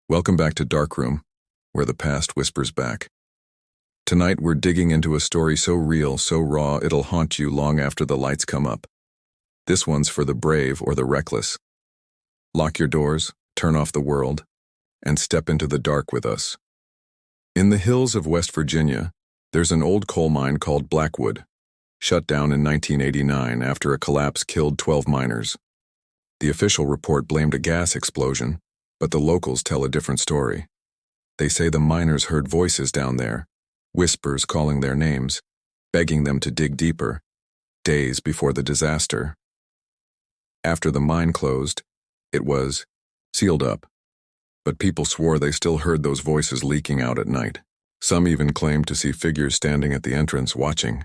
Welcome back to Darkroom, where the past whispers back. Tonight we're digging into a story so real, so raw, it'll haunt you long after the lights come up. This one's for the brave or the reckless. Lock your doors, turn off the world, and step into the dark with us. In the hills of West Virginia, there's an old coal mine called Blackwood, shut down in 1989 after a collapse killed 12 miners. The official report blamed a gas explosion, but the locals tell a different story. They say the miners heard voices down there, whispers calling their names, begging them to dig deeper, days before the disaster. After the mine closed, it was sealed up, but people swore they still heard those voices leaking out at night. Some even claimed to see figures standing at the entrance watching.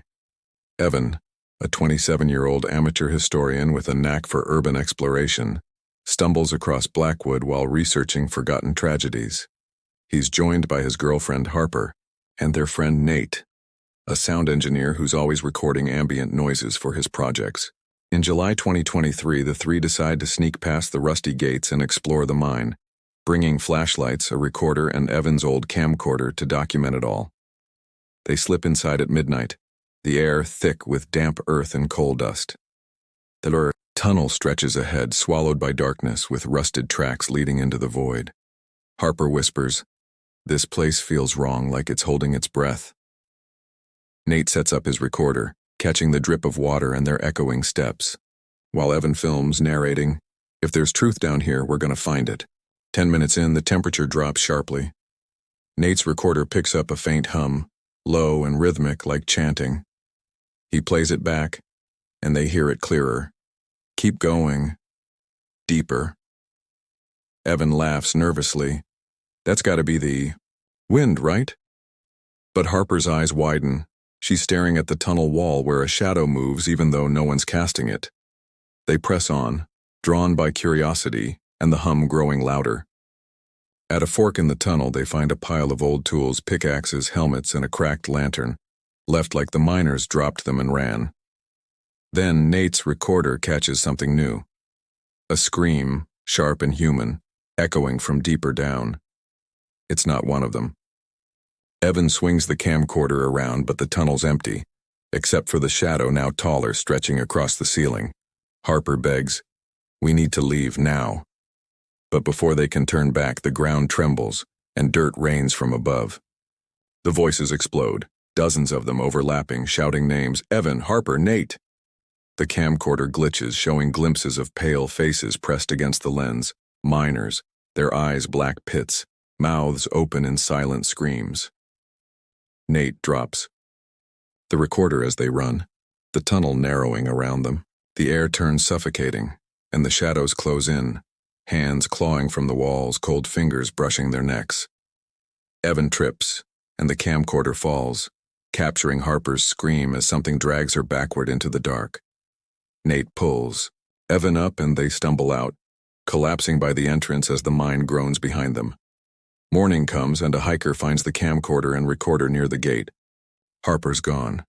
Evan, a 27-year-old amateur historian with a knack for urban exploration, stumbles across Blackwood while researching forgotten tragedies. He's joined by his girlfriend Harper and their friend Nate, a sound engineer who's always recording ambient noises for his projects. In July 2023, the three decide to sneak past the rusty gates and explore the mine, bringing flashlights, a recorder, and Evan's old camcorder to document it all. They slip inside at midnight, the air thick with damp earth and coal dust. The tunnel stretches ahead, swallowed by darkness with rusted tracks leading into the void. Harper whispers, "This place feels wrong, like it's holding its breath." Nate sets up his recorder, catching the drip of water and their echoing steps, while Evan films, narrating, "If there's truth down here, we're gonna find it." 10 minutes in, the temperature drops sharply. Nate's recorder picks up a faint hum, low and rhythmic like chanting. He plays it back, and they hear it clearer. "Keep going. Deeper." Evan laughs nervously. "That's gotta be the wind, right?" But Harper's eyes widen. She's staring at the tunnel wall where a shadow moves even though no one's casting it. They press on, drawn by curiosity, and the hum growing louder. At a fork in the tunnel, they find a pile of old tools, pickaxes, helmets, and a cracked lantern, left like the miners dropped them and ran. Then Nate's recorder catches something new. A scream, sharp and human, echoing from deeper down. It's not one of them. Evan swings the camcorder around, but the tunnel's empty, except for the shadow now taller stretching across the ceiling. Harper begs, "We need to leave now." But before they can turn back, the ground trembles, and dirt rains from above. The voices explode, dozens of them overlapping, shouting names, "Evan, Harper, Nate." The camcorder glitches, showing glimpses of pale faces pressed against the lens, miners, their eyes black pits, mouths open in silent screams. Nate drops the recorder as they run, the tunnel narrowing around them. The air turns suffocating, and the shadows close in, hands clawing from the walls, cold fingers brushing their necks. Evan trips, and the camcorder falls, capturing Harper's scream as something drags her backward into the dark. Nate pulls Evan up and they stumble out, collapsing by the entrance as the mine groans behind them. Morning comes and a hiker finds the camcorder and recorder near the gate. Harper's gone.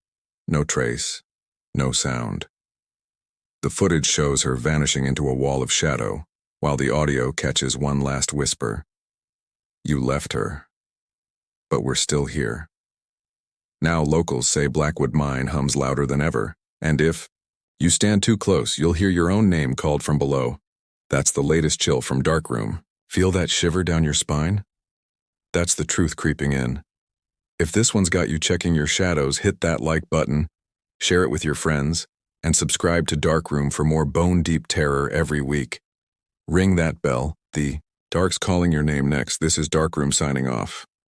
No trace. No sound. The footage shows her vanishing into a wall of shadow, while the audio catches one last whisper. "You left her. But we're still here." Now locals say Blackwood Mine hums louder than ever, and if you stand too close, you'll hear your own name called from below. That's the latest chill from Darkroom. Feel that shiver down your spine? That's the truth creeping in. If this one's got you checking your shadows, hit that like button, share it with your friends, and subscribe to Darkroom for more bone-deep terror every week. Ring that bell. The dark's calling your name next. This is Darkroom signing off.